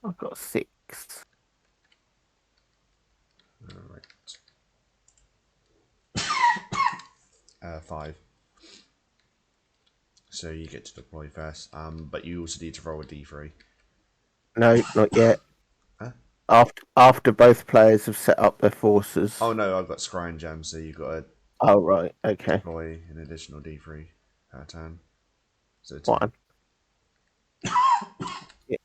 I've got 6. Alright. 5. So you get to deploy first. But you also need to roll a d3. No, not yet. Huh? After both players have set up their forces. Oh no, I've got scrying gems, so you've got to Oh, right. Okay. deploy an additional d3 per turn. So 2. 1. Yeah.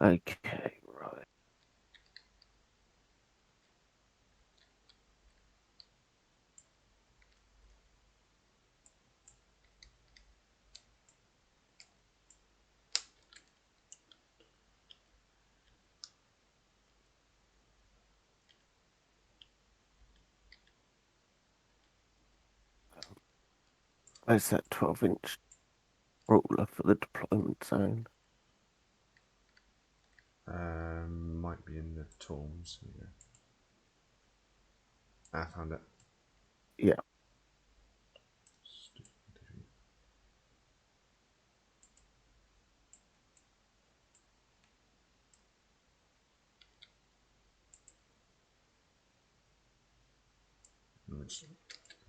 Okay, right. Where's that 12-inch ruler for the deployment zone? Might be in the tools. Yeah. I found it. Yeah.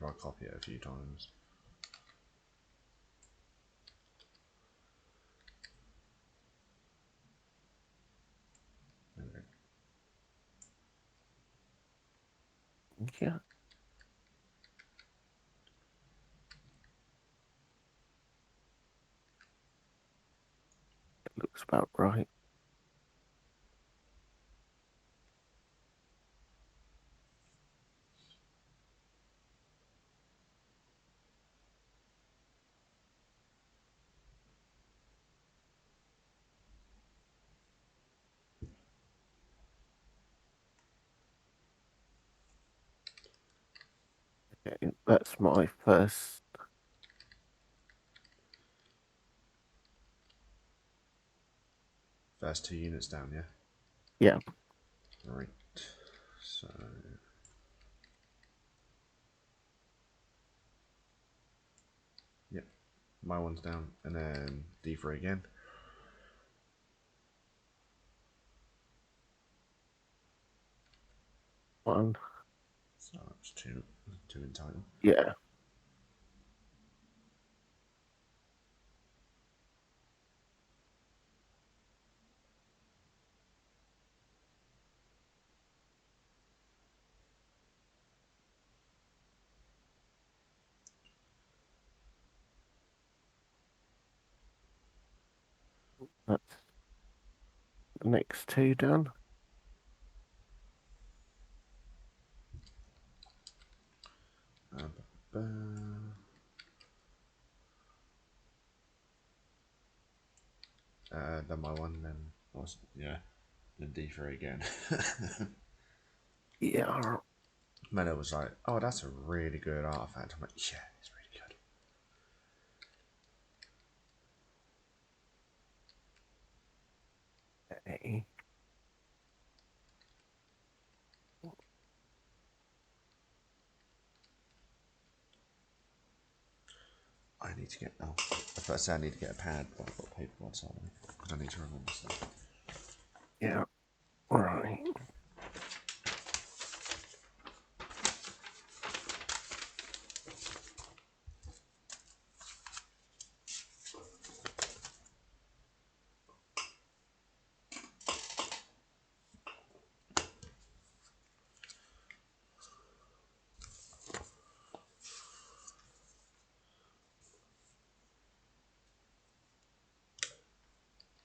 I'll copy it a few times. Okay. Yeah. It looks about right. Okay, that's my first. First 2 units down, yeah? Yeah. Right. So. Yep. My one's down. And then d3 again. One. So that's 2. 2 in total. Yeah. That's the next 2 done. Uh, then my one, then was yeah, then d3 again. Yeah. Melo was like, "Oh, that's a really good artifact." I'm like, "Yeah, it's really good." Okay. I need to get now. First, I need to get a pad, but I've got paper ones on me because I need to remember stuff. Yeah. Right.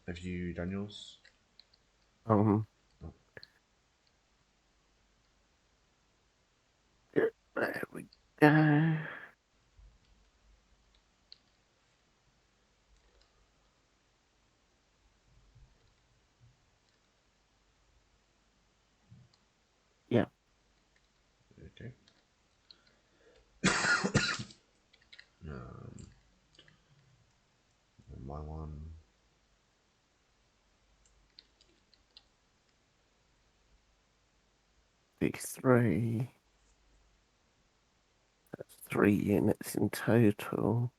Have you done yours? Um. Oh, There we go. Yeah. okay. My one. Big 3. That's 3 units in total.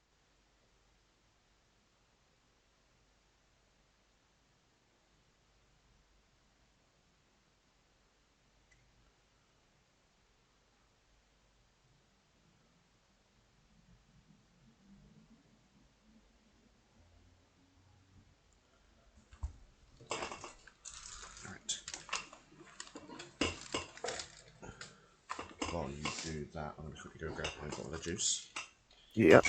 while you do that, I'm going to quickly go grab my bottle of juice. Yep.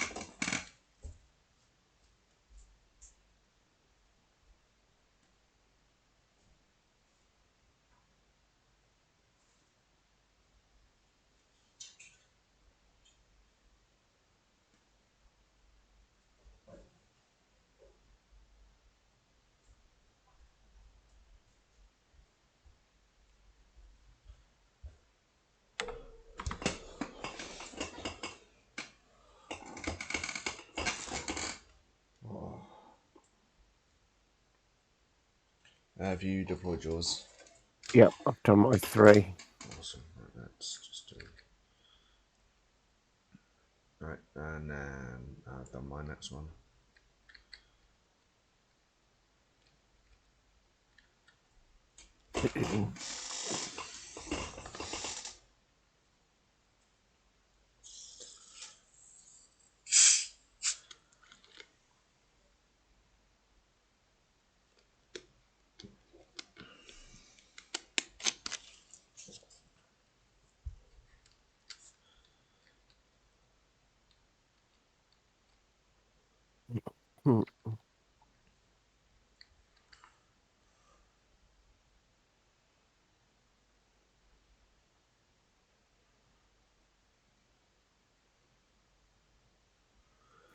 Have you deployed yours? Yep. I've done my 3. Awesome. Right, let's just do. Right, and then I've done my next one. Hmm.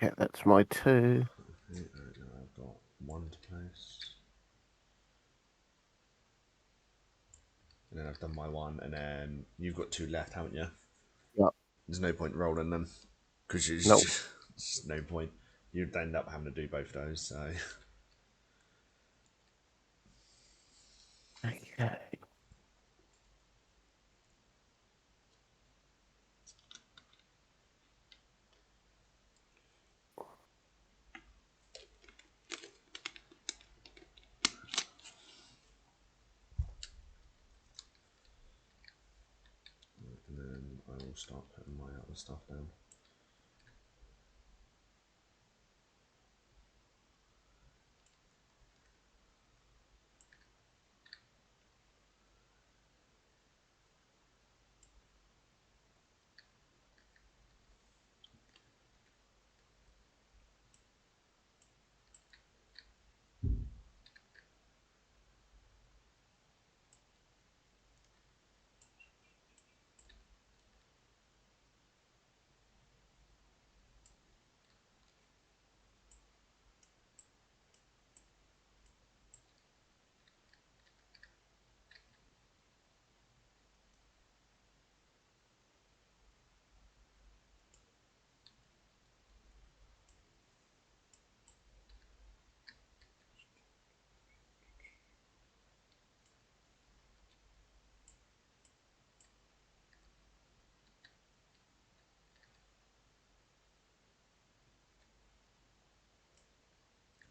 Yeah, that's my 2. Okay, now I've got one to place. And then I've done my one, and then you've got 2 left, haven't you? Yep. There's no point rolling them, because No. just no point. You'd end up having to do both those, so. Okay. And then I will start putting my other stuff down.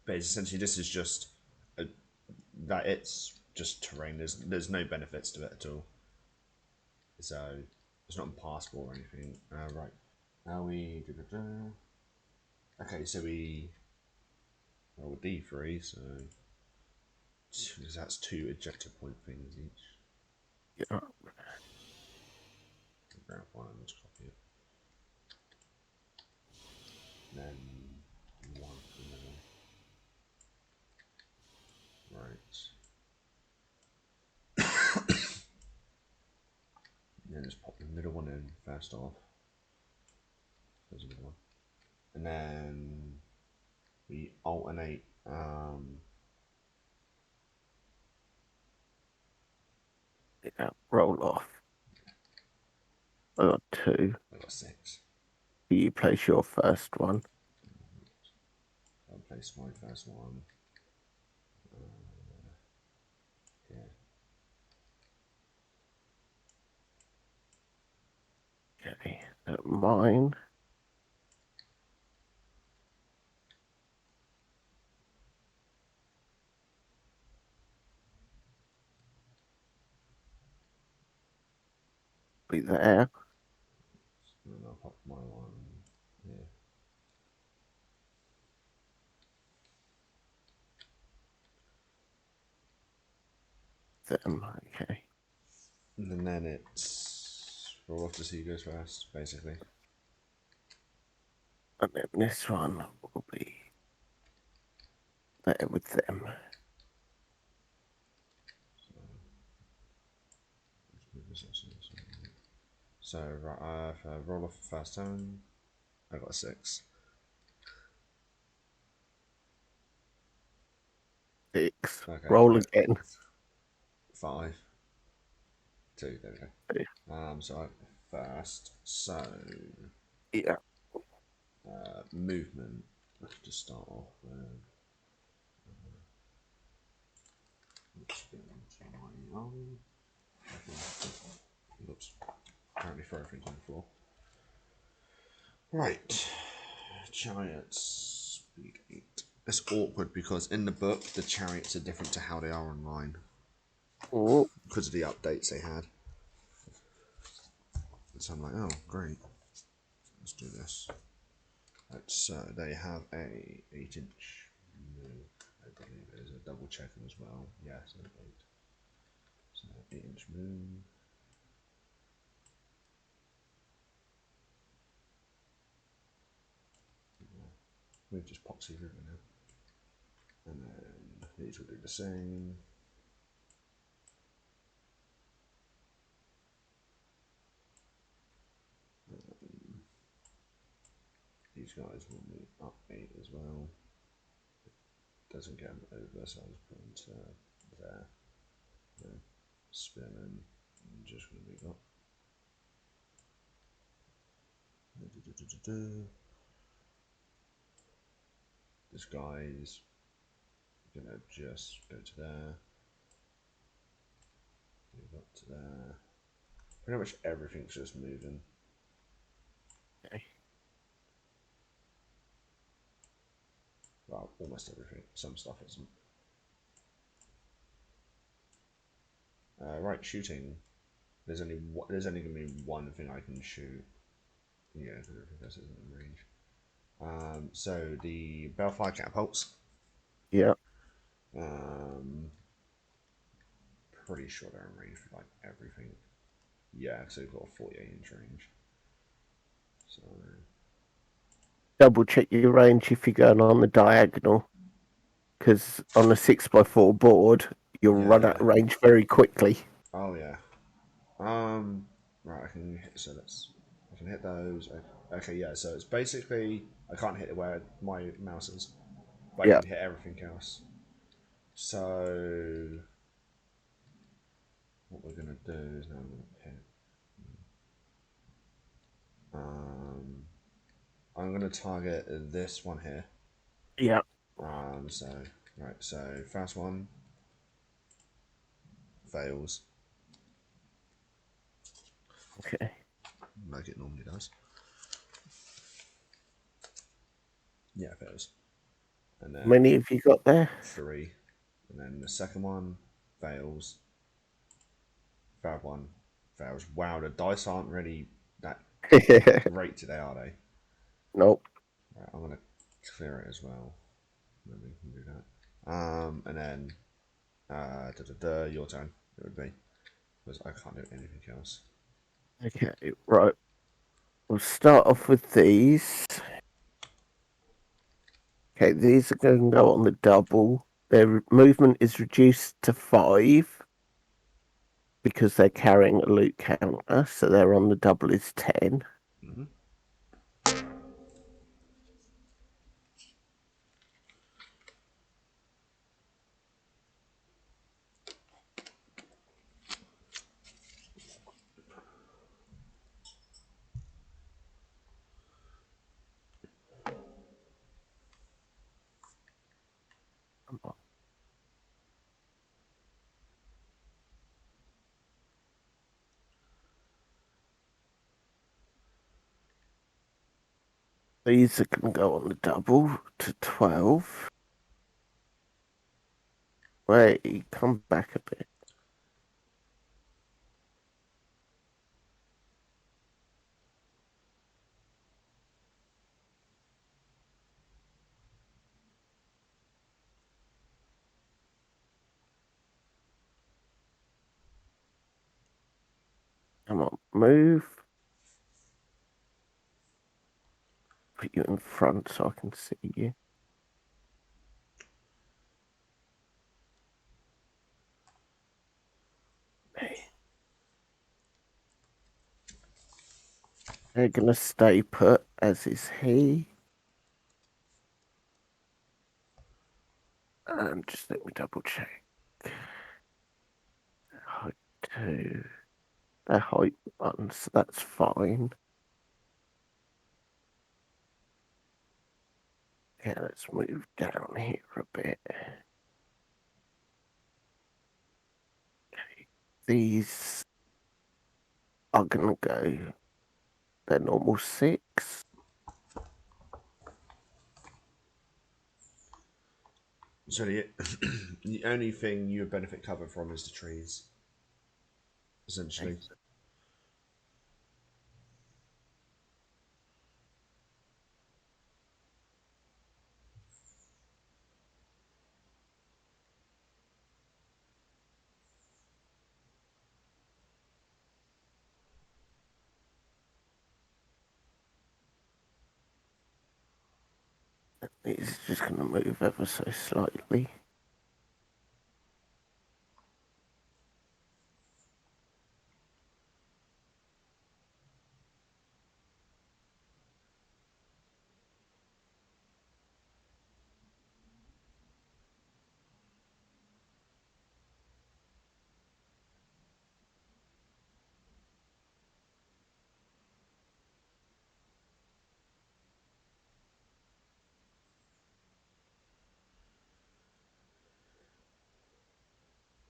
But essentially, this is just a, that it's just terrain. There's no benefits to it at all. So it's not impassable or anything. Right. Now we. Okay, so we roll d3, so that's 2 ejector point things each. Yeah. Grab one and just copy it. And then one for the middle. Right. And then just pop the middle one in first off. There's a middle one. And then we alternate. Yeah. Roll off. I got 2. I got 6. You place your first one. I'll place my first one here. Okay. Mine. Be there. And then I'll pop my one here. Them. Okay. And then it's roll off to see who goes first, basically. And then this one will be there with them. So, right, if I roll off the first turn, I got a 6. 6. Okay, Roll right. again. 5, 2, there we go. So I first. So, Yeah. movement. Let's just start off with. Let's get into my army. Oops. Apparently, throw everything on the floor. Right. Chariots. Speed 8. It's awkward because in the book, the chariots are different to how they are online Oh, because of the updates they had. So I'm like, oh, great. Let's do this. Right, so they have a 8-inch move. I believe it is a double checking as well. Yes, 8. So 8-inch move. Move just pops over now. And then these will do the same. These guys will move up 8 as well. Doesn't get them over, so I'll just put them to there. Then spin and I'm just going to move up. This guy's going to just go to there. Move up to there. Pretty much everything's just moving. okay. Well, almost everything. Some stuff isn't. Right, shooting. There's only going to be one thing I can shoot. Yeah, everything else isn't in range. So the Bellfire catapults. Yeah. Um, pretty sure they're in range for like everything. Yeah, so we've got a 48-inch range. So Double check your range if you're going on the diagonal. Because on a 6x4 board, you'll run out yeah. of range very quickly. Oh yeah. Right, I can hit. So I can hit those. Okay, yeah. So it's basically I can't hit it where my mouse is, but I Yeah. can hit everything else. So what we're gonna do is now I'm gonna hit. Um, I'm gonna target this one here. Yeah. So right. So first one fails Okay. like it normally does. Yeah, it fails. And How many then have you got there? 3, and then the second one fails. Third one fails. Wow, the dice aren't really that great today, are they? Nope. Right, I'm gonna clear it as well. Then we can do that. And then your turn. It would be because I can't do anything else. Okay. Right. We'll start off with these. Okay, these are going to go on the double. Their movement is reduced to 5 because they're carrying a loot counter, so they're on the double is 10. Mm-hmm. These are going to go on the double to 12. Wait, come back a bit. Come on, move. put you in front so I can see you. They're gonna stay put, as is he. Just let me double check. Height two. They're height one, so that's fine. Yeah, let's move down here a bit. These are gonna go their normal six. So the the only thing you benefit cover from is the trees, essentially. These are just gonna move ever so slightly.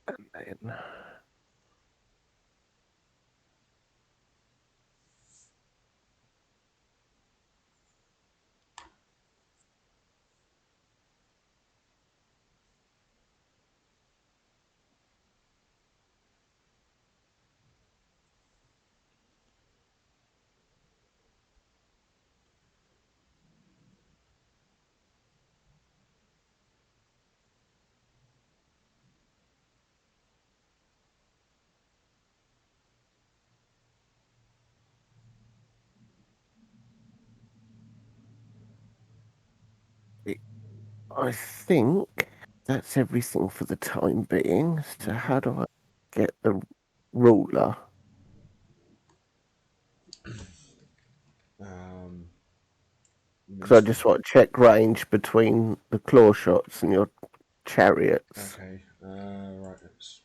And then I think that's everything for the time being. So how do I get the ruler? Um, you Because I just just want to check range between the claw shots and your chariots. okay. Right.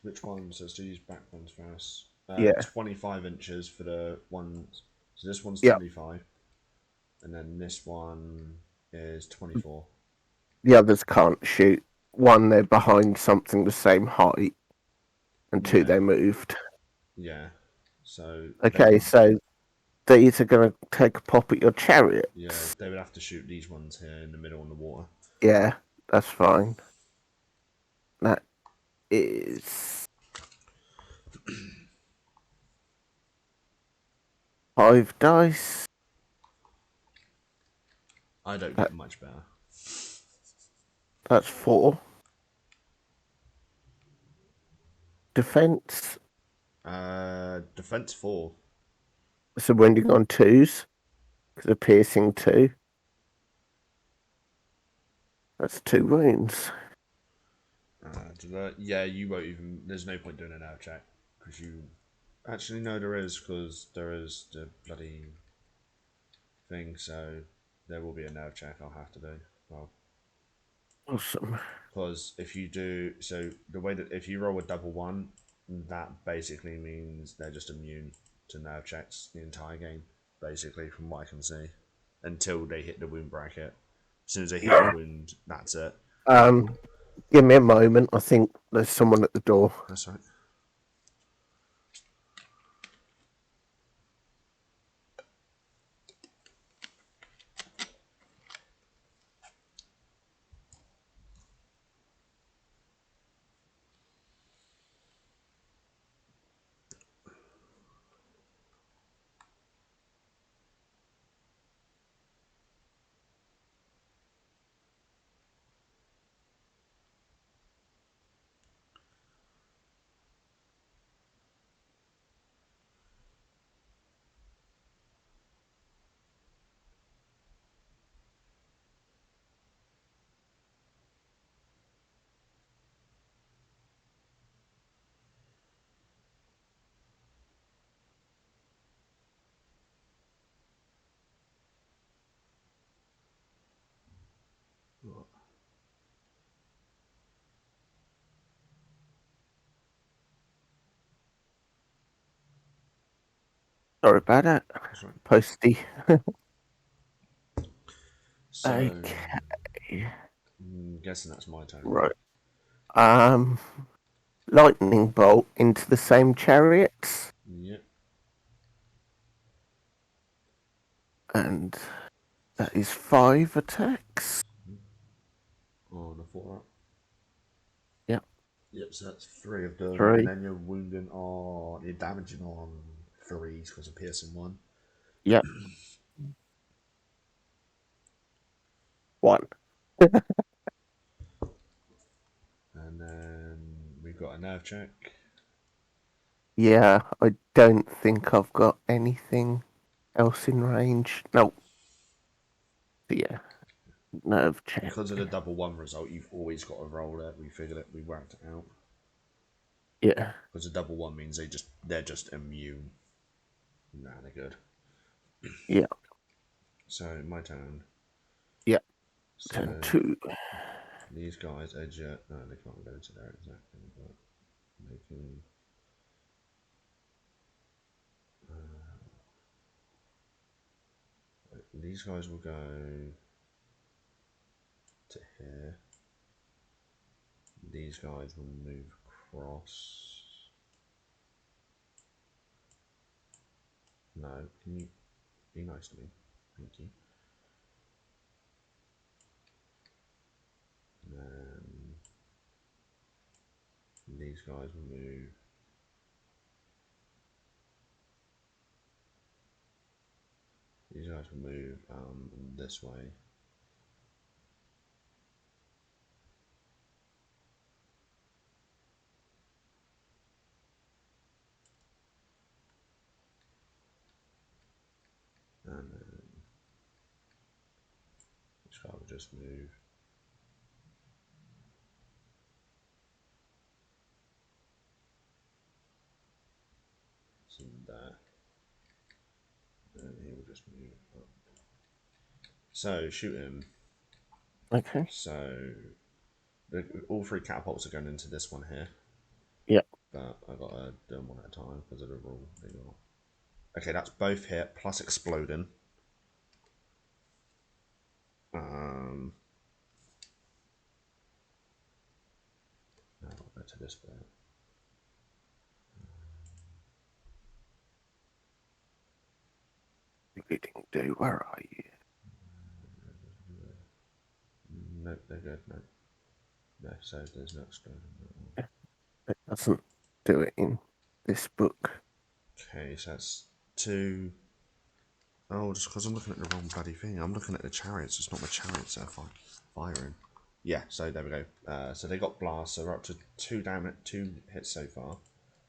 Which ones? Let's do these back ones first. Yeah. 25 inches for the ones. So this one's Yep. 25, and then this one is 24. The others can't shoot. One, they're behind something the same height, and two, Yeah, they moved. yeah. So they Okay, can. so these are going to take a pop at your Yeah, chariots. they would have to shoot these ones here in the middle on the water. Yeah, that's fine. That is 5 dice. I don't That get much better. that's four. Defense. Defense 4. So winding on twos because of piercing two. That's two wounds. Yeah, you won't even. There's no point doing an out check because you. Actually, no, there is because there is the bloody thing. So there will be a nerve check I'll have to do. Well, Awesome. because if you do, so the way that if you roll a double one, that basically means they're just immune to nerve checks the entire game. Basically, from what I can see, until they hit the wound bracket. As soon as they hit the Yeah. wound, that's it. Um, Give me a moment. I think there's someone at the door. That's right. Sorry about that. That's right. Posty. So, Okay. I'm guessing that's my turn, right? Right. Um, lightning bolt into the same chariots, Yep. and that is 5 attacks. On a 4 up. Yep. Yep, so that's 3 of them. And 3. then you're wounding on. You're damaging on 3s because of piercing 1. Yep. 1. And then we've got a nerve check. Yeah, I don't think I've got anything else in range. No. Yeah. Nerve check. Because of the double 1 result, you've always got to roll it. We figured it, we worked it out. Yeah. Because the double 1 means they're just immune. Nah, they're good. Yeah. So my turn. Yeah. Turn So 2. these guys are just no, they can't go to there exactly, but they can. These guys will go to here. These guys will move across. No, can you be nice to me? Thank you. And then these guys will move. These guys will move this way. And then this guy will just move to there. And he will just move up. So shoot him. Okay. So all 3 catapults are going into this one here. Yeah. But I gotta do them one at a time because of the rule they got. Okay, that's both hit plus exploding. Um, now I'll go to this bit. Reading do. Where are you? Nope, they're good. No, no. So there's no exploding. It doesn't do it in this book. Okay, so that's 2. Oh, just because I'm looking at the wrong bloody thing. I'm looking at the chariots. It's not the chariots that are firing. Yeah, so there we go. So they got blast. So we're up to 2 damage, 2 hits so far.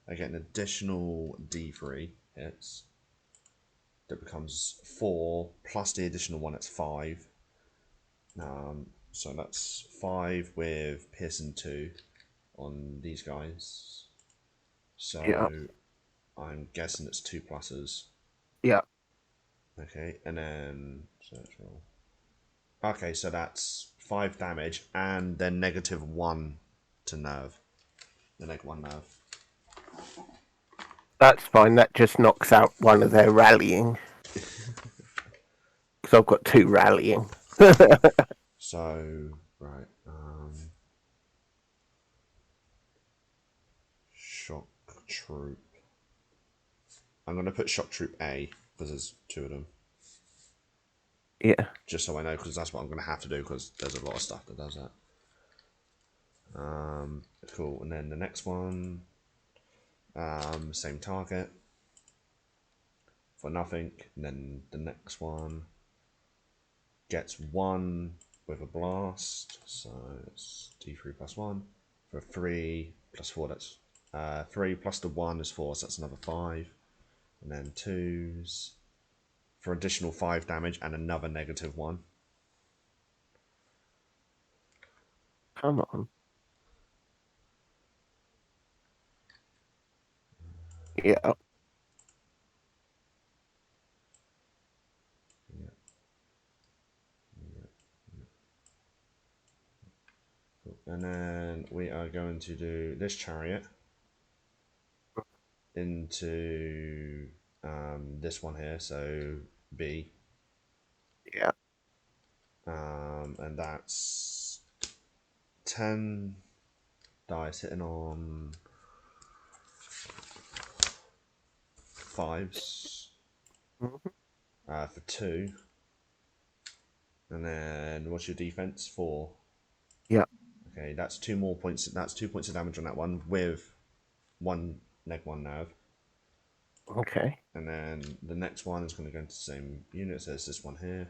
I get an additional D3 hits. That becomes 4 plus the additional one. It's 5. So that's 5 with Pearson 2 on these guys. Yeah. So I'm guessing it's 2 pluses. Yeah. Okay, and then search roll. Okay, so that's 5 damage and then -1 to nerve. The -1 nerve. That's fine. That just knocks out one of their rallying. Because I've got 2 rallying. So right, shock troop. I'm gonna put shock troop A because there's 2 of them. Yeah. Just so I know, because that's what I'm going to have to do, because there's a lot of stuff that does that. Cool, and then the next one, same target for nothing, and then the next one gets 1 with a blast, so it's D3 plus 1, for 3 plus 4, that's 3 plus the 1 is 4, so that's another 5, and then 2s for additional 5 damage and another -1. Come on. Yeah. Yeah, yeah. Cool. And then we are going to do this chariot into This one here, so B, Yeah. and that's 10 dice hitting on fives Mhm. for two, and then what's your defense? Four. Yeah. Okay, that's 2 more points. That's 2 points of damage on that one with one neg one nerve. Okay. And then the next one is going to go into the same unit. So it's this one here,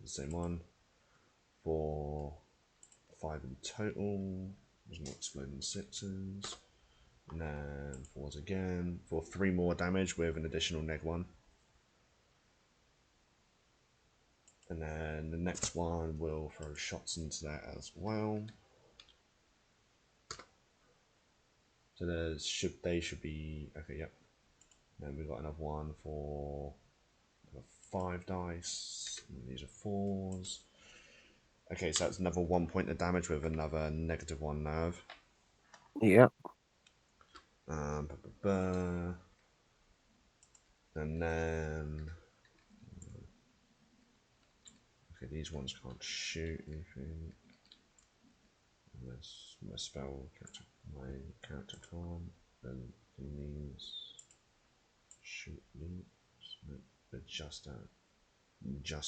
the same one for 5 in total. There's more exploding sixes. And then fours again for 3 more damage with an additional neg one. And then the next one will throw shots into that as well. So they should be okay. Yep. Then we've got another one for 5 dice. And these are fours. Okay, so that's another 1 point of damage with another -1 nerve. Yeah. Ba, ba, ba. And then okay, these ones can't shoot anything. Unless my my character can't. Then these shoot these. No, they're just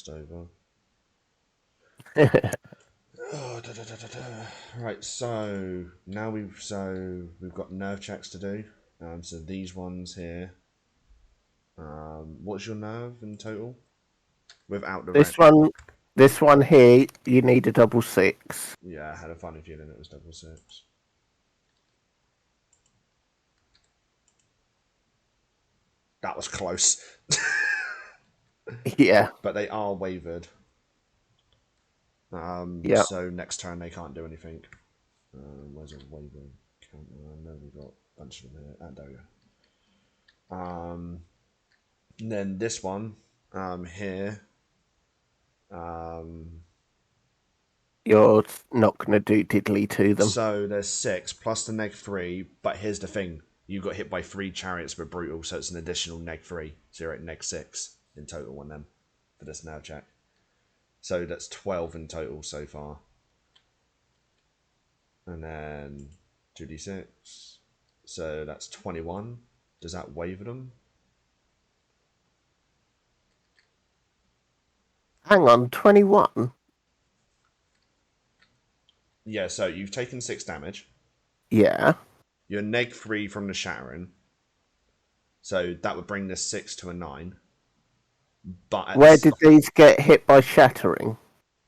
over. Oh, da, da, da, da, da. Right, so now we've got nerve checks to do. So these ones here. What's your nerve in total without the this ratkin? one, this one here, you need a double six. Yeah, I had a funny feeling it was double six. That was close, Yeah. but they are wavered. Yeah. So next turn they can't do anything. Where's a waver counter? I know we got a bunch of them here. There we go. And then this one here. Um, You're not going to do diddly to them. so there's 6 plus the -3, but here's the thing: you got hit by 3 chariots with brutal, so it's an additional -3. So you're at -6 in total on them for this nerve check. So that's 12 in total so far. And then 2d6. So that's 21. Does that waver them? Hang on, 21? Yeah, so you've taken 6 damage. Yeah. You're -3 from the shattering. So that would bring this 6 to a 9. But at the Where did these get hit by shattering?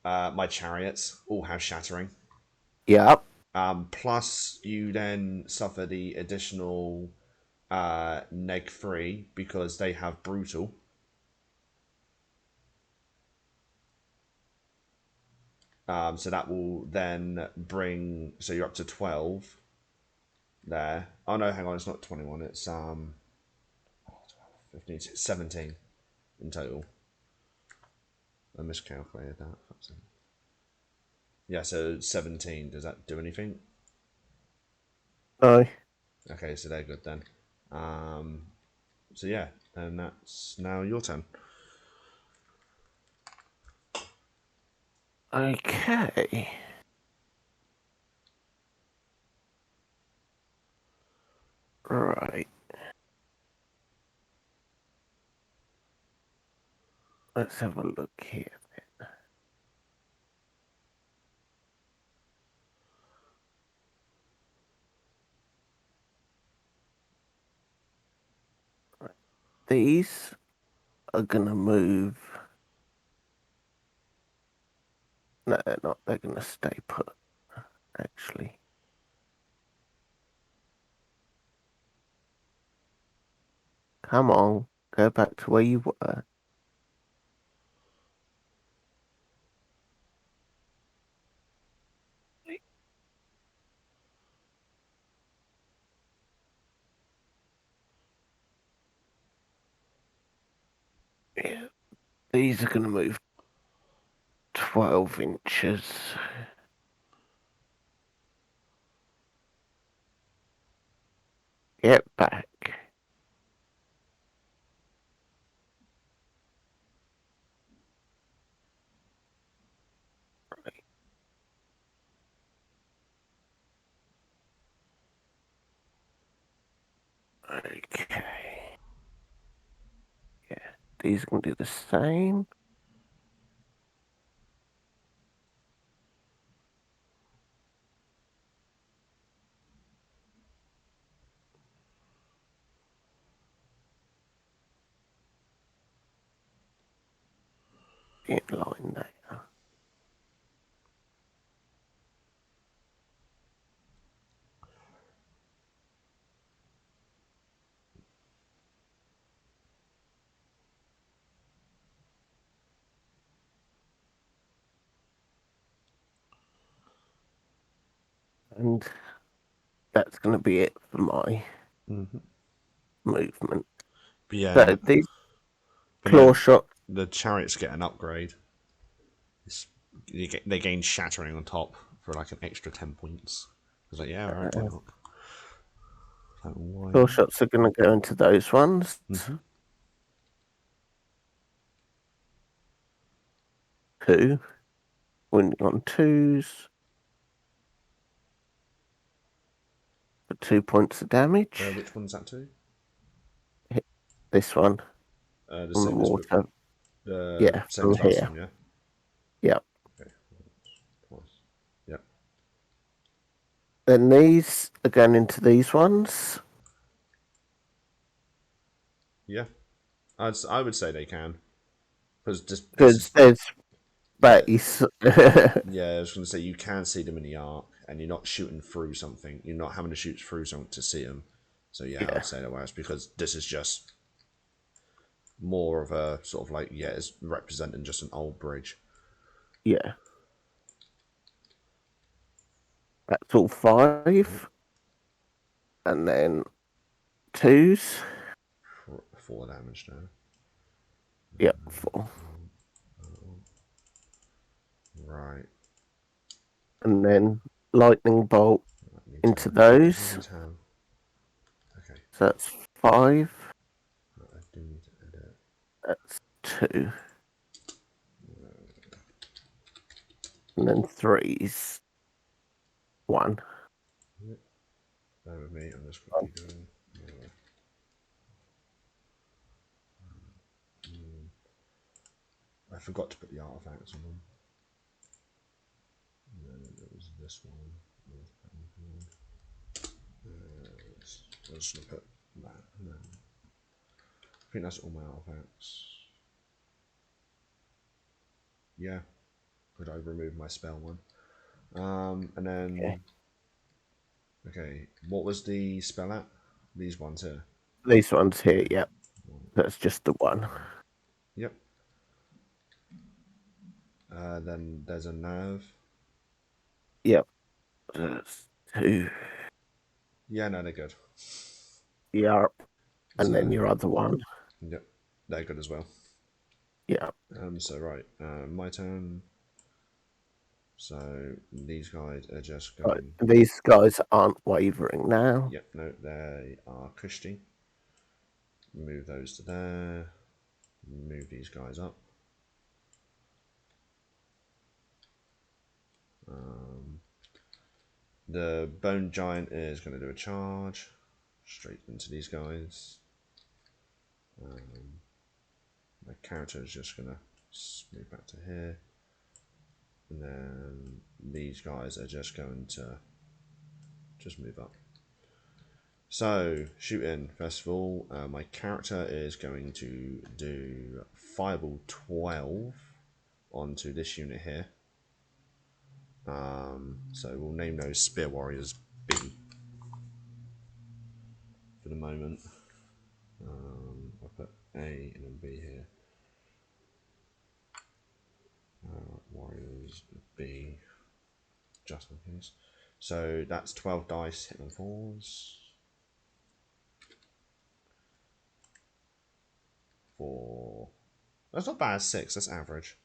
my chariots all have shattering. Yeah. Plus, you then suffer the additional -3 because they have brutal. So that will then bring. So you're up to 12 there. Oh no, hang on, it's not 21. It's 15, 17 in total. I miscalculated that. Yeah, so 17. Does that do anything? No. Okay, so they're good then. Um, so yeah, and that's now your turn. Okay. Right. Let's have a look here. These are gonna move. No, they're not. They're gonna stay put, actually. Come on. Go back to where you were. Yeah. These are gonna move 12 inches. Get back. Okay. Yeah. These are going to do the same. In line there. And that's going to be it for my Mm-hmm. movement. But yeah, So these but yeah, claw shots, the chariots get an upgrade. They gain shattering on top for like an extra 10 points. I was like, yeah, all right, why not? Like, why claw not? shots are going to go into those ones. Mm-hmm. Two. Winning on twos for 2 points of damage. Which one's that to? Hit this one The from the same as water. the Yeah, same from as last here. time, yeah. Yeah. Okay. Twice. Yep. Then these are going into these ones. Yeah. I would say they can because this Because is there's yeah. base. Yeah, I was going to say you can see them in the arc, and you're not shooting through something. You're not having to shoot through something to see them. So yeah, Yeah. I'd say that works because this is just more of a sort of like yeah, it's representing just an old bridge. Yeah. That's all Yep. five. And then twos. 4 damage there. Yep, four. Right. And then lightning bolt I need to. into I do those. need to have. Okay. So that's five. I do need to edit. That's two. And then threes. One. Yep. Bear with me. I'm just quickly doing. I forgot to put the artifacts on them. And then there was this one. I was just gonna put that. And then I think that's all my artifacts. Yeah. Could I remove my spell one? And Okay. then okay, what was the spell at? These ones here. These ones here, Okay. yep. That's just the one. Yep. Then there's a nerve. Yep. That's two. Yeah, no, they're good. Yep. And then So, your other one. yep, they're good as well. Yep. So right, my turn. So these guys are just Right. going. These guys aren't wavering now. Yep, no, they are cushy. Move those to there. Move these guys up. The bone giant is going to do a charge straight into these guys. My character is just going to move back to here. And then these guys are just going to just move up. So, shooting, first of all, my character is going to do Fireball 12 onto this unit here. So we'll name those Spear Warriors B for the moment. I'll put A and then B here. Warriors B, just in case. So that's 12 dice, hit on fours. 4. That's not bad, 6, that's average.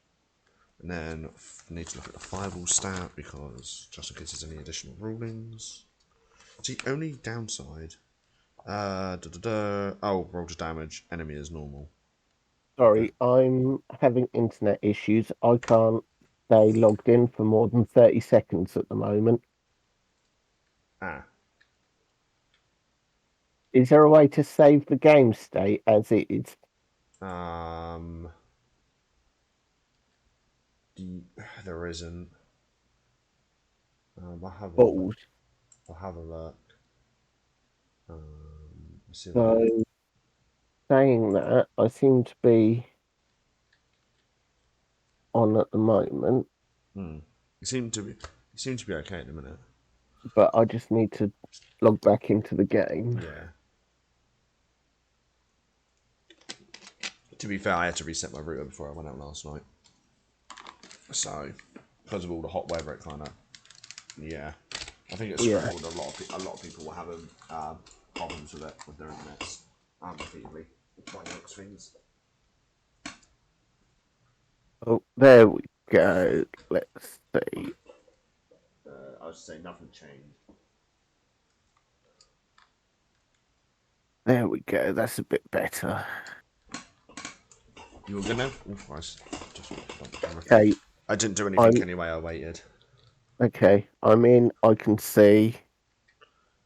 And then I need to look at the fireball stat because just in case there's any additional rulings. The only downside, oh, roll to damage, enemy is normal. Okay. Sorry, I'm having internet issues. I can't stay logged in for more than 30 seconds at the moment. Ah, Is there a way to save the game state as it is? Um, there isn't. I'll have a look. Balls. I'll have a look. Let's see if I can. So saying that, I seem to be on at the moment, Hmm. You seem to be. You seem to be okay at the minute. but I just need to log back into the game. Yeah. To be fair, I had to reset my router before I went out last night. So, because of all the hot weather, it kind of. Yeah. I think it's Yeah. struggled. A lot of people were having problems with it with their internets. Repeatedly. Trying to fix things. Oh, there we go. Let's see. I would say nothing changed. There we go. That's a bit better. You were gonna? Oh, Christ. Just Okay, I didn't do anything I'm anyway. I waited. okay. I'm in. I can see.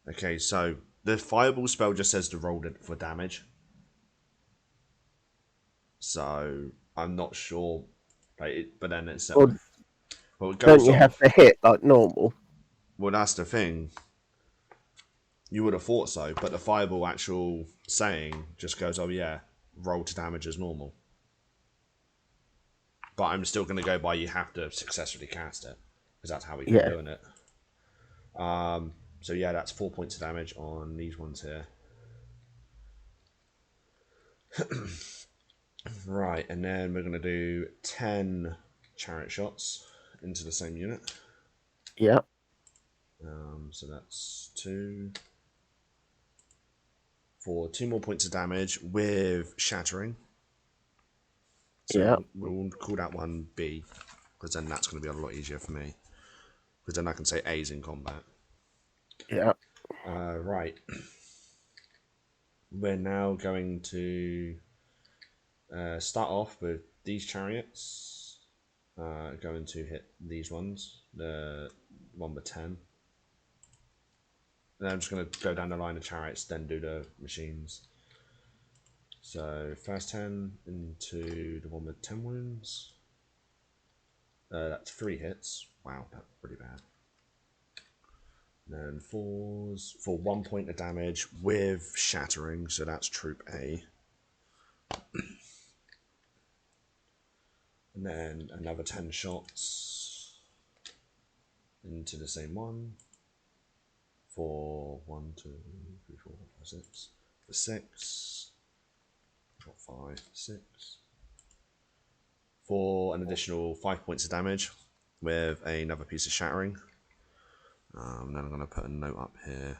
Okay, so the fireball spell just says to roll it for damage. So I'm not sure. But then it's Or well, it don't goes you have off. to hit like normal? Well, that's the thing. You would have thought so, but the fireball actual saying just goes, "Oh yeah, roll to damage as normal." But I'm still going to go by you have to successfully cast it because that's how we've been Yeah, doing it. So yeah, that's 4 points of damage on these ones here. Right, and then we're going to do 10 chariot shots into the same unit. yeah, So that's two for 2 more points of damage with shattering. So yeah, we'll call that one B because then that's going to be a lot easier for me because then I can say A's in combat. yeah, Right, we're now going to start off with these chariots. Going to hit these ones. The one with 10. And I'm just going to go down the line of chariots, then do the machines. So first 10 into the one with 10 wounds. That's 3 hits. Wow, that's pretty bad. And then fours for 1 point of damage with shattering, so that's troop A. And then another 10 shots into the same one for 1, 2, 3, 4, 5, 6. For 6. Drop 5, 6. For an additional 5 points of damage with another piece of shattering. Then I'm going to put a note up here.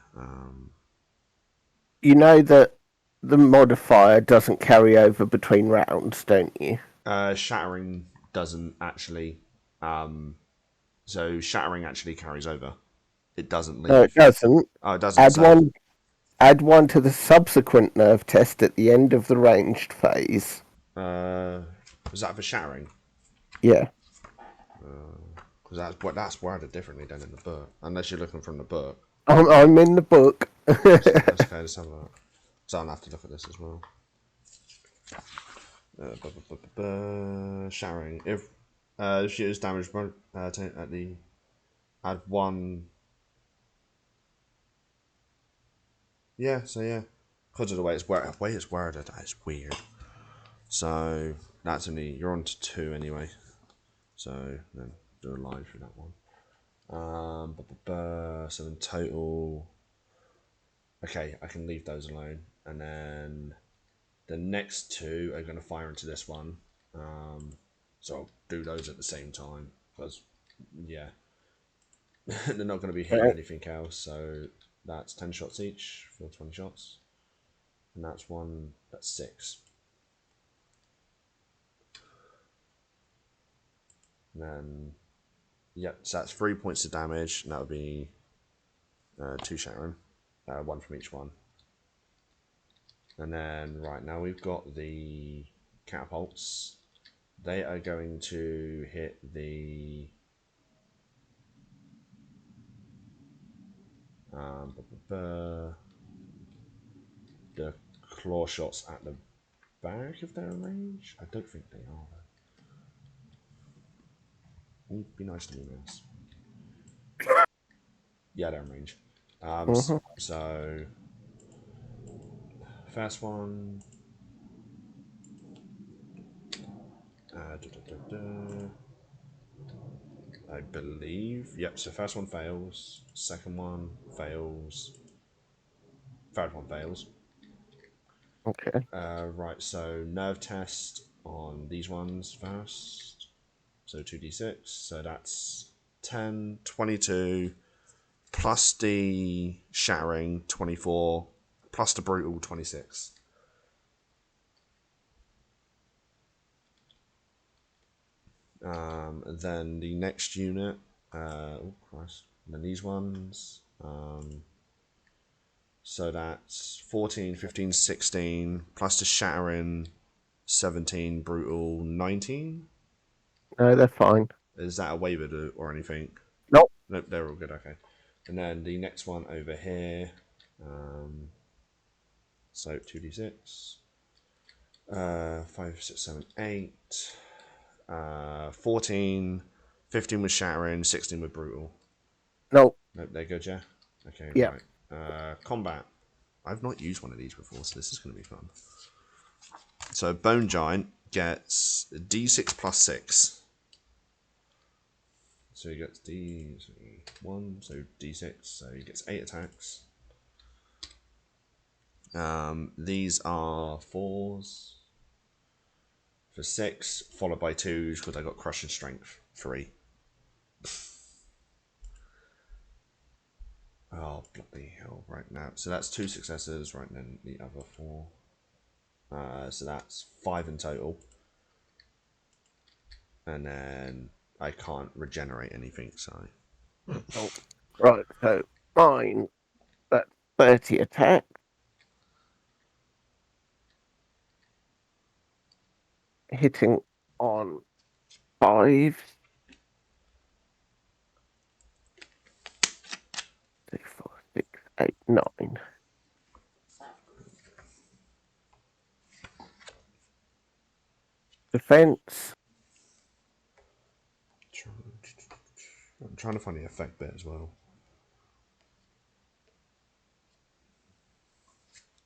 You know that the modifier doesn't carry over between rounds, don't you? Shattering doesn't actually. So shattering actually carries over. It doesn't No, it leave. doesn't. Oh, it doesn't. Add So, one. Add one to the subsequent nerve test at the end of the ranged phase. was that for shattering? Yeah, Because that's worded differently than in the book. Unless you're looking from the book. I'm in the book. That's okay. Let's have a look. So I'll have to look at this as well. Shattering. If the shooter's damage at the add one. Yeah. So yeah. Because of the way it's worded, that is weird. So that's only you're on to 2 anyway. So then do a line through that one. So in total, okay, I can leave those alone, and then the next 2 are going to fire into this one. So I'll do those at the same time because yeah, they're not going to be hitting Right. anything else. So that's 10 shots each for 20 shots, and that's one. That's 6. And then yep, so that's 3 points of damage, and that would be 2 shattering, one from each one. And then right now we've got the catapults. They are going to hit the um, the claw shots at the back if they're in range. I don't think they are. Though. Be nice to me, Mouse. Yeah, they're in range. Mhm. So first one. I believe. Yep. So first one fails. Second one fails. Third one fails. Okay. Right. So nerve test on these ones first. So 2d6. So that's 10, 22, plus the shattering 24, plus the brutal 26. Then the next unit. Oh Christ. And then these ones. So that's 14, 15, 16, plus the shattering 17, brutal 19. No, they're fine. Is that a waiver or anything? Nope. Nope, they're all good. Okay. And then the next one over here. So 2d6. 5, 6, 7, 8. 14. 15 with shattering. 16 with brutal. Nope. Nope, they're good, yeah? Okay, Yeah. right. Combat. I've not used one of these before, so this is going to be fun. So Bone Giant gets d6 plus 6. So he gets d1, so d6, so he gets 8 attacks. These are 4s for 6, followed by 2s because I got Crushing Strength 3. Oh, bloody hell, right now. So that's 2 successes, right, then the other 4. So that's 5 in total. And then I can't regenerate anything, so. Nope. Right. So mine. That's 30 attack. Hitting on 5. 3, 4, 6, 8, 9. Defense. I'm trying to find the effect bit as well.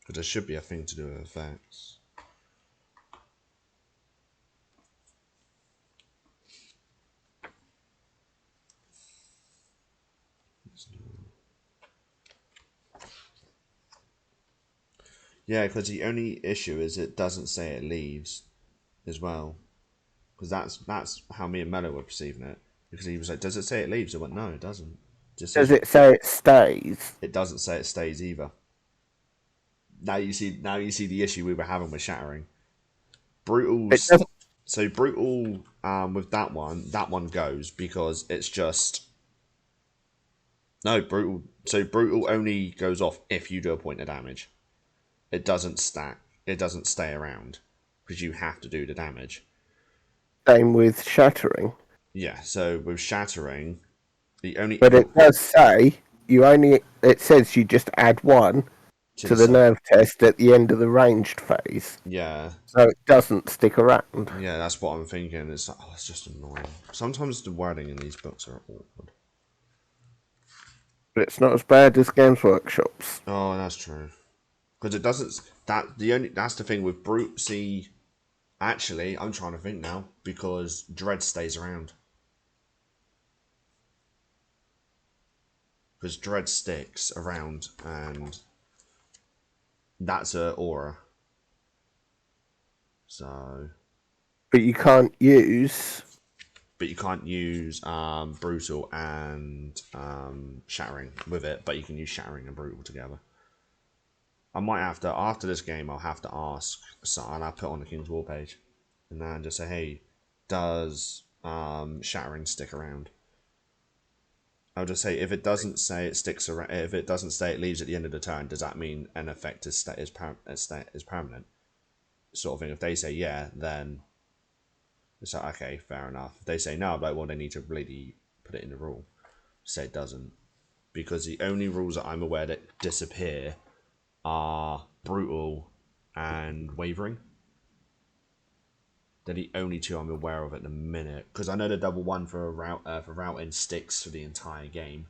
Because there should be a thing to do with effects. Yeah, because the only issue is it doesn't say it leaves as well. Because that's how me and Mello were perceiving it. Because he was like, "Does it say it leaves?" I went, "No, it doesn't. It just Does says it say it stays? it doesn't say it stays either." Now you see. Now you see the issue we were having with shattering. It Brutal's doesn't. so brutal with that one. That one goes because it's just no brutal. So brutal only goes off if you do a point of damage. It doesn't stack. It doesn't stay around because you have to do the damage. Same with shattering. Yeah. So with shattering, the only But it does say you only. It says you just add 1 to to the the sub. nerve test at the end of the ranged phase. Yeah, So it doesn't stick around. yeah. That's what I'm thinking. It's like, oh, it's just annoying. Sometimes the wording in these books are awkward. But it's not as bad as Games Workshop's. Oh, that's true. Because it doesn't. That's the thing with brute. See, actually, I'm trying to think now because dread stays around. Because dread sticks around, and that's a aura. So, But you can't use. but you can't use brutal and shattering with it. But you can use shattering and brutal together. I might have to after this game. I'll have to ask, and I'll put on the King's War page, and then just say, "Hey, does shattering stick around?" I'll just say if it doesn't say it sticks around, if it doesn't say it leaves at the end of the turn, does that mean an effect is permanent? Sort of thing. If they say yeah, then it's like okay, fair enough. If they say no, I'm like well, they need to really put it in the rule. Say it doesn't, because the only rules that I'm aware that disappear are brutal and wavering. They're the only two I'm aware of at the minute. Because I know the double one for for routing sticks for the entire game.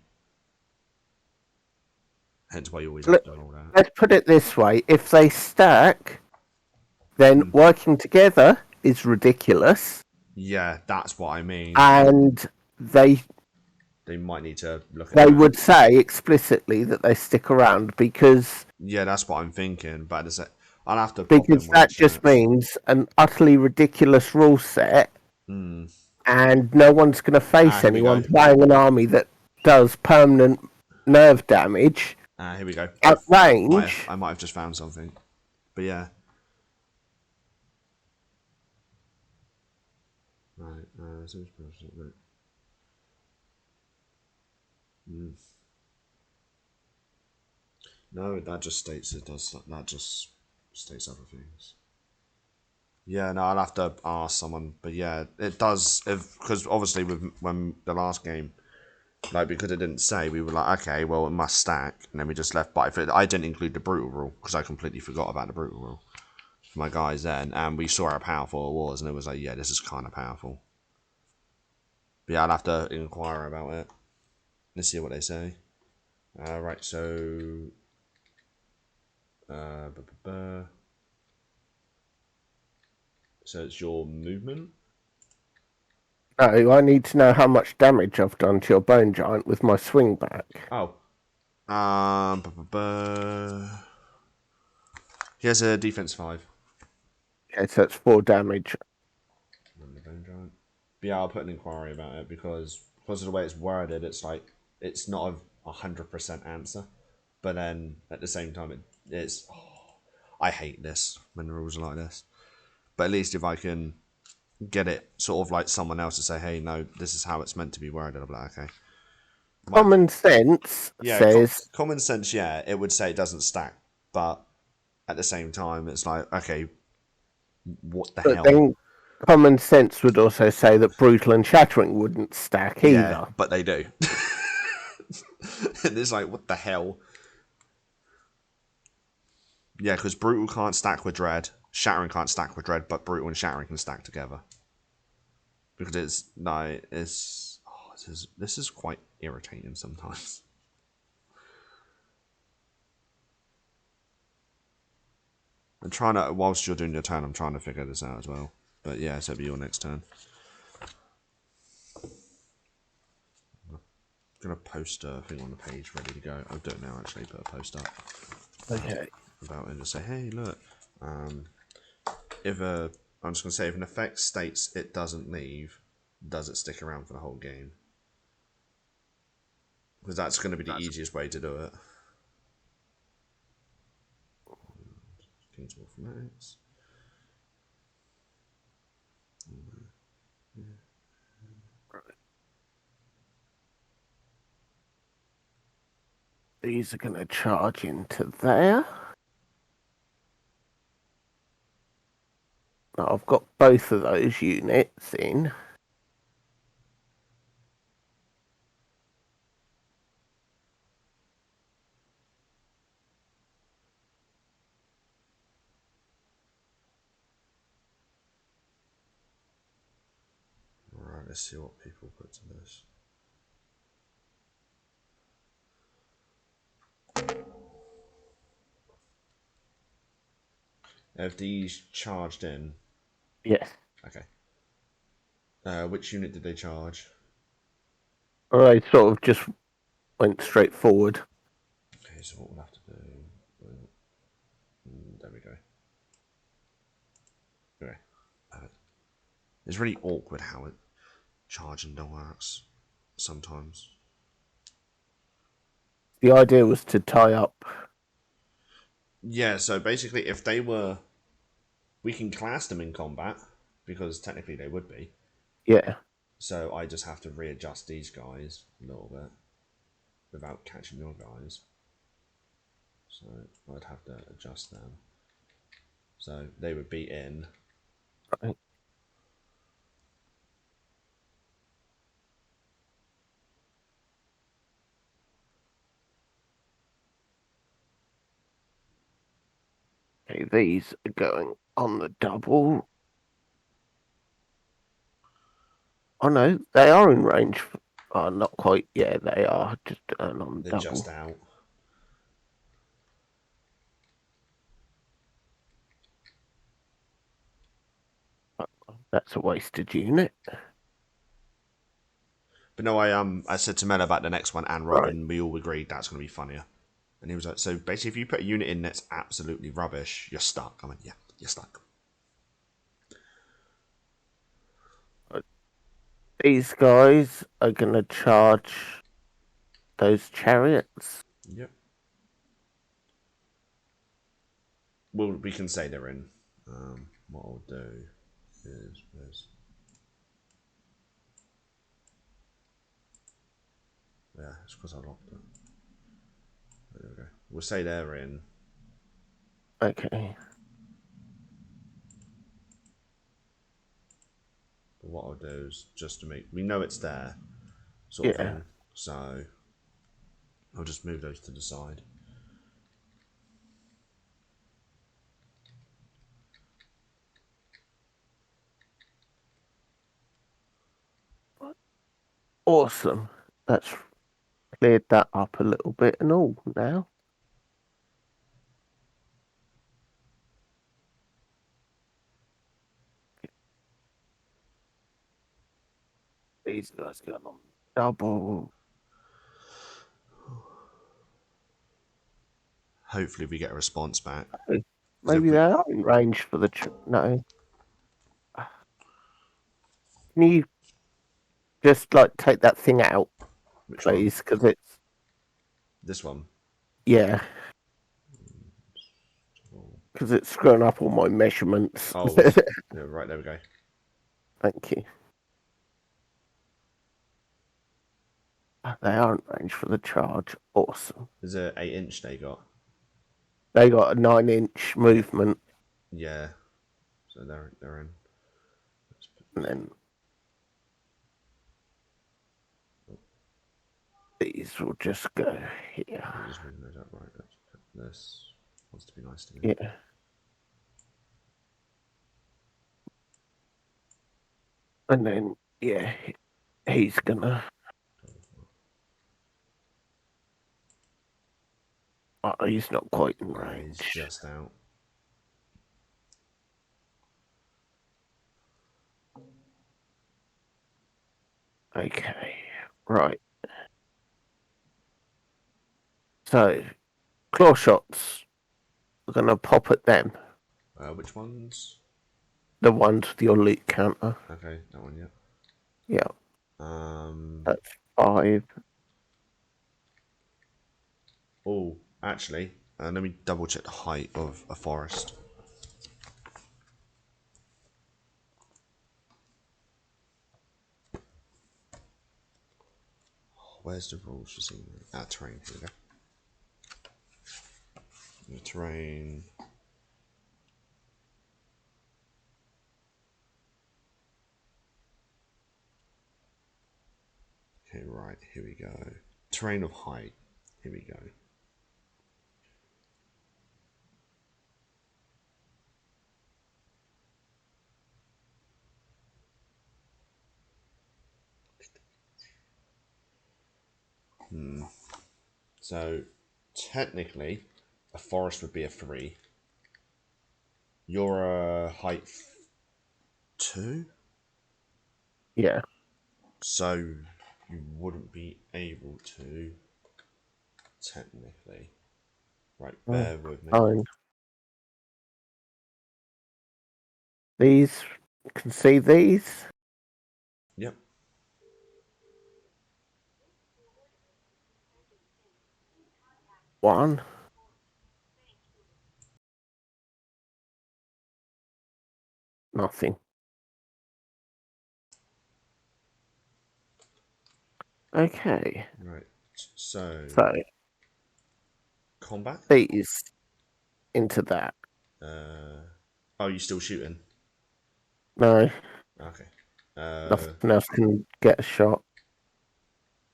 Hence why you always have Let, to roll that. let's put it this way: if they stack, then Mm. working together is ridiculous, Yeah, that's what I mean. and they They might need to look at they that. would say explicitly that they stick around Yeah, that's what I'm thinking. But I'll have to pop in because one of the that just chats. means an utterly ridiculous rule set, Hmm. and no one's going to face Here we go. anyone playing an army that does permanent nerve damage Here we go. at range. I might have just found something. But yeah. Right. Right. Mm. No, that just states it does. That just states other things. Yeah, no, I'll have to ask someone. But yeah, it does. Because obviously, with when the last game, like because it didn't say, we were like, okay, well, it must stack, and then we just left. But I didn't include the brutal rule because I completely forgot about the brutal rule for my guys then, and we saw how powerful it was, and it was like, yeah, this is kind of powerful. But yeah, I'll have to inquire about it. Let's see what they say. Right, so uh, so it's your movement. No, I need to know how much damage I've done to your bone giant with my swing back. Oh, um, he has a defense 5. Okay, so it's 4 damage. The bone giant. But yeah, I'll put an inquiry about it because of the way it's worded, it's like it's not a 100% answer. But then at the same time, it's. Oh, I hate this when the rules are like this. But at least if I can get it sort of like someone else to say, hey, no, this is how it's meant to be worded, I'll be like, okay. My, Common sense yeah, says common sense, yeah, it would say it doesn't stack. But at the same time, it's like, okay, what the but hell? then common sense would also say that brutal and shattering wouldn't stack Yeah, either. but they do. And it's like, what the hell? Yeah, because brutal can't stack with dread, shattering can't stack with dread, but brutal and shattering can stack together. Because it's no, it's oh, this is quite irritating sometimes. I'm trying to whilst you're doing your turn, I'm trying to figure this out as well. But yeah, so it'll be your next turn. I'm gonna post a thing on the page ready to go. I'll do it now actually. Put a post up Okay. about it and just say, hey, look, um, if a I'm just gonna say if an effect states it doesn't leave, does it stick around for the whole game? Because that's going to be the easiest way to do it. King's Wolf Max. These are going to charge into there. I've got both of those units in. Alright, let's see what people put to this. Have these charged in? Yes. Okay. Which unit did they charge? I sort of just went straight forward. Okay, so what we'll have to do. There we go. Okay. It's really awkward how it charging works sometimes. The idea was to tie up. Yeah, so basically, if they were. We can class them in combat, because technically they would be. Yeah. So I just have to readjust these guys a little bit without catching your guys. So I'd have to adjust them. So they would be in. Right. Okay, these are going on the double. Oh no, they are in range. Oh, not quite. Yeah, they are just on They're just double. out. That's a wasted unit. But no, I said to Mel about the next one and Rob, Right. and we all agreed that's going to be funnier. And he was like, so basically, if you put a unit in that's absolutely rubbish, you're stuck. I went, yeah, you're stuck. These guys are going to charge those chariots. Yep. Well, we can say they're in. What I'll do is yeah, it's because I locked it. There we go. We'll say they're in. Okay. But what I'll do is just to make we know it's there, sort of Yeah. thing. So I'll just move those to the side. Awesome. That's cleared that up a little bit and all now. These guys going on double. Hopefully, we get a response back. Because if Maybe they we are in range for the. No. Can you just like take that thing out, which one? please? Because it's. This one. Yeah. Because it's screwing up all my measurements. Oh, yeah, right there we go. Thank you. They are in range for the charge. Awesome. There's a 8 inch they got. They got a 9-inch movement, Yeah, so they're in. and then these will just go here. We're just moving those up right. This wants to be nice to me. Yeah. And then, yeah, he's gonna. Oh, he's not quite in Yeah, he's range. just out. Okay. Right. So, claw shots are gonna pop at them. Which ones? The ones with your loot counter. Okay, that one. Yeah. Yeah, Um. that's 5. Oh, actually, let me double check the height of a forest. Where's the rules for seeing that? Terrain. Here we go. The terrain. Okay, right. Here we go. Terrain of height. Here we go. So technically, a forest would be a 3. You're a height 2, Yeah. so you wouldn't be able to technically. Right, Oh, bear with me. fine. These, can see these? Yep. 1. Nothing. Okay. Right. So So, combat. these into that. Oh, you still shooting? No, Okay. Uh, nothing else can get a shot.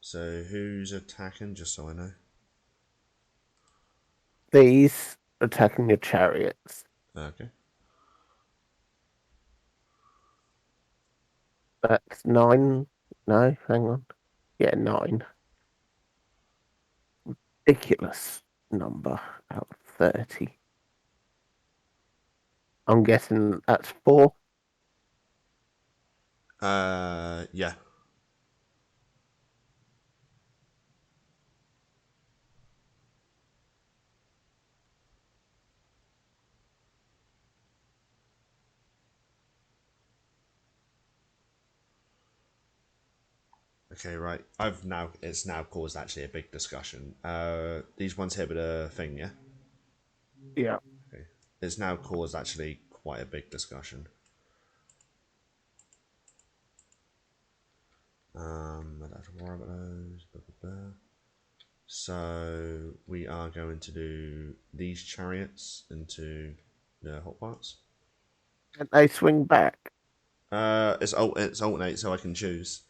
so who's attacking? Just so I know. These attacking your chariots. Okay. That's 9. No, hang on. Yeah, 9. Ridiculous number out of 30. I'm guessing that's 4. Yeah. Okay, right. It's now caused actually a big discussion. These ones here with a thing, yeah. Yeah. Okay. It's now caused actually quite a big discussion. I don't have to worry about those. Blah, blah, blah. So we are going to do these chariots into the hot parts. And they swing back. It's alternate, so I can choose.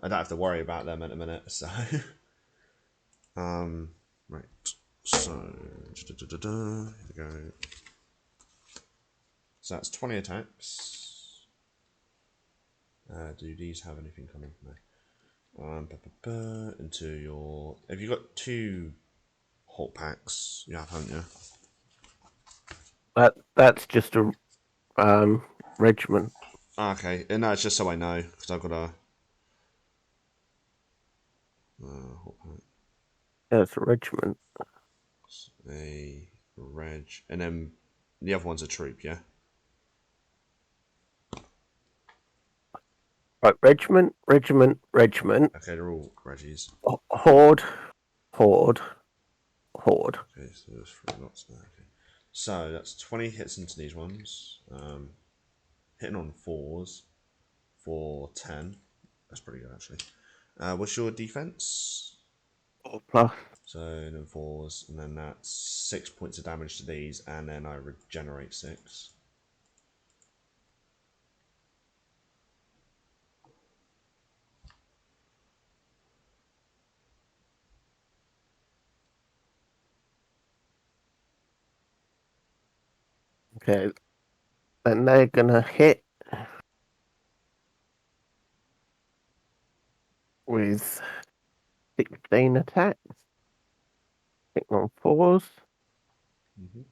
I don't have to worry about them at a minute. So, right. So, here we go. So that's 20 attacks. Do these have anything coming? No. Into your. Have you got 2 hot packs? Yeah, haven't you? That's just a regiment. Okay, and no, it's just so I know because I've got hot pack, Yeah, it's a regiment. a reg, and then the other one's a troop. Yeah. Right, regiment, regiment, regiment. Okay, they're all reggies. Horde, horde, horde. Okay, so there's 3 lots there. Okay. So that's 20 hits into these ones. Hitting on 4s for 10. That's pretty good actually. What's your defense? 4+. So then 4s, and then that's 6 points of damage to these, and then I regenerate 6. Okay, then they're gonna hit with 16 attacks. Hitting on 4s. Mm-hmm.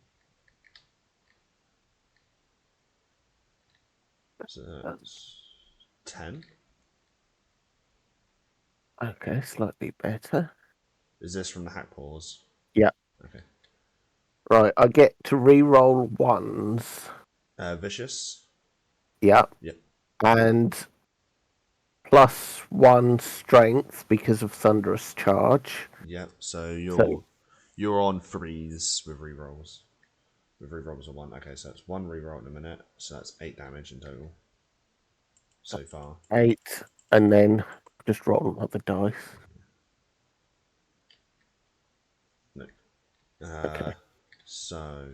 So that's 10. Okay, slightly better. Is this from the hack pause? Yeah. Okay. Right, I get to re-roll 1s. Vicious. Yeah. Yep. And +1 strength because of thunderous charge. Yep. So So you're on 3s with rerolls. With rerolls of 1. Okay, so it's 1 reroll in a minute. So that's 8 damage in total so far. 8, and then just roll another dice. No. Okay. So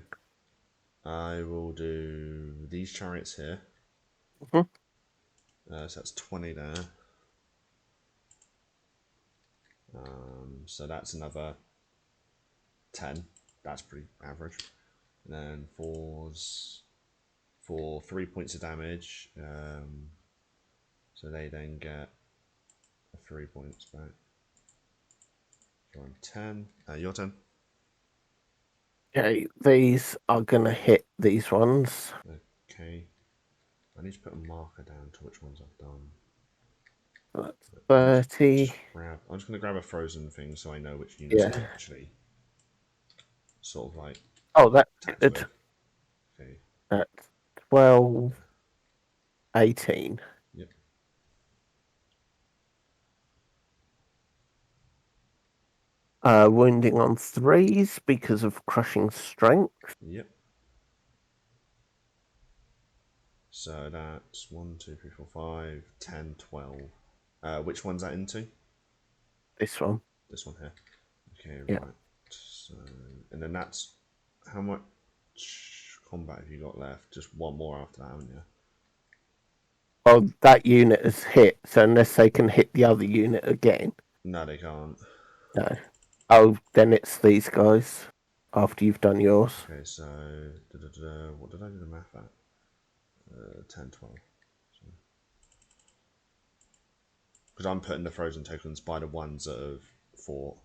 I will do these chariots here. Mhm. So that's 20 there. So that's another 10. That's pretty average. And then 4s for 3 points of damage. So they then get 3 points back. So I'm 10. Your turn. Okay, these are gonna hit these ones. Okay. I need to put a marker down to which ones I've done. That's Let me 30. grab. I'm just going to grab a frozen thing so I know which units Yeah. to actually sort of like Oh, that's attach good. with. Okay. That's 12, 18. Yep. Wounding on 3s because of crushing strength. Yep. So that's 1, 2, 3, 4, 5, 10, 12. Which one's that into? This one. This one here. Okay, Yeah. right. So, and then that's how much combat have you got left? Just one more after that, haven't you? Oh, that unit is hit, so unless they can hit the other unit again. No, they can't. No. Oh, then it's these guys. after you've done yours. Okay, so what did I do the math at? 10, 12. Because I'm putting the frozen tokens by the ones that have fought,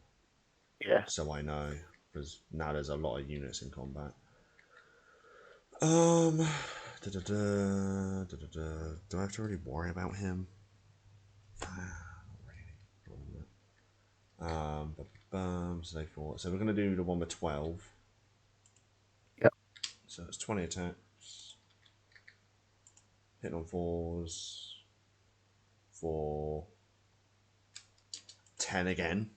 Yeah. so I know. Because now there's a lot of units in combat. Um, do I have to really worry about him? So they fought. So we're gonna do the one with 12. Yep. So it's 20 attacks. Hitting on fours. For 10 again.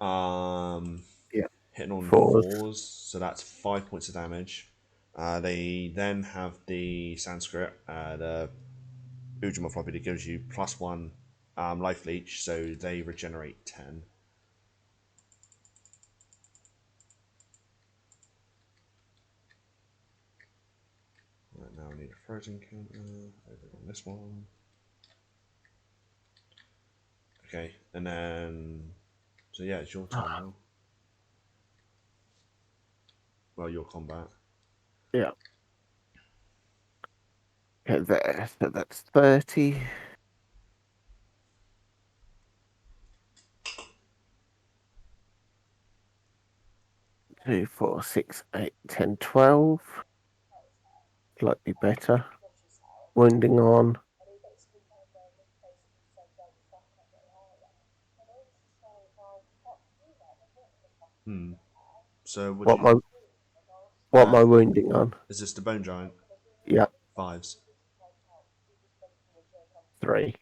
Um, Yeah. Hitting on Fours. fours, so that's 5 points of damage. They then have the Sanskrit, the Ujima floppy that gives you +1 life leech, so they regenerate 10. Right, now I need a frozen counter over on this one. Okay, and then so yeah, it's your turn now. Well, your combat. Yeah. Okay, there. So that's 30. 2, 4, 6, 8, 10, 12. Slightly better. Wounding on. So would What you? my what Uh, my wounding on? is this the bone giant? Yeah, Fives. 3.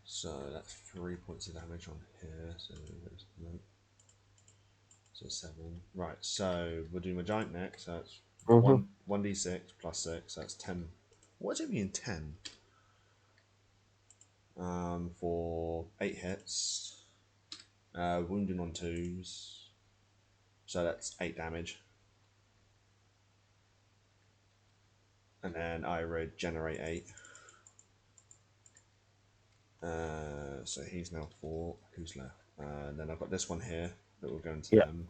So that's 3 points of damage on here. So 7. Right. So we'll do my giant next. So that's Mm-hmm. 1d6 plus 6. So that's 10. What does it mean 10? For 8 hits. Wounding on twos. So that's 8 damage. And then I regenerate 8. So he's now 4. Who's left? And then I've got this one here that will go into Yeah. them.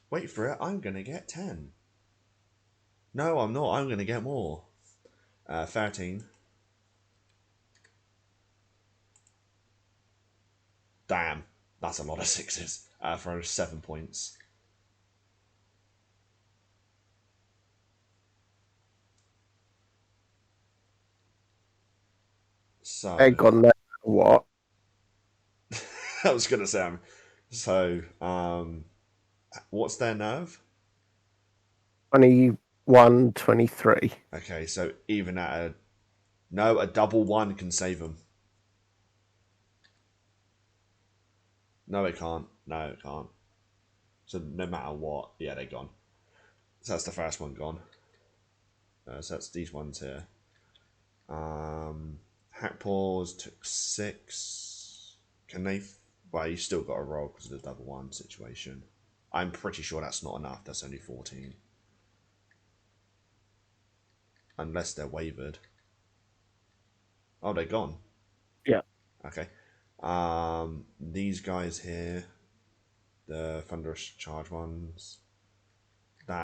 Wait for it. I'm going to get 10. No, I'm not. I'm going to get more. 13. Damn. That's a lot of sixes for 7 points. Egg So on that. What? I was gonna say, so what's their nerve? 21, 23. Okay, so even at a no, a double one can save them. No, it can't. No, it can't. So no matter what, yeah, they're gone. So that's the first one gone. So that's these ones here. Hack paws took 6. Can they? Well, you still got to roll because of the double one situation. I'm pretty sure that's not enough. That's only 14. Unless they're wavered. Oh, they're gone. Yeah. Okay. These guys here, the thunderous charge ones.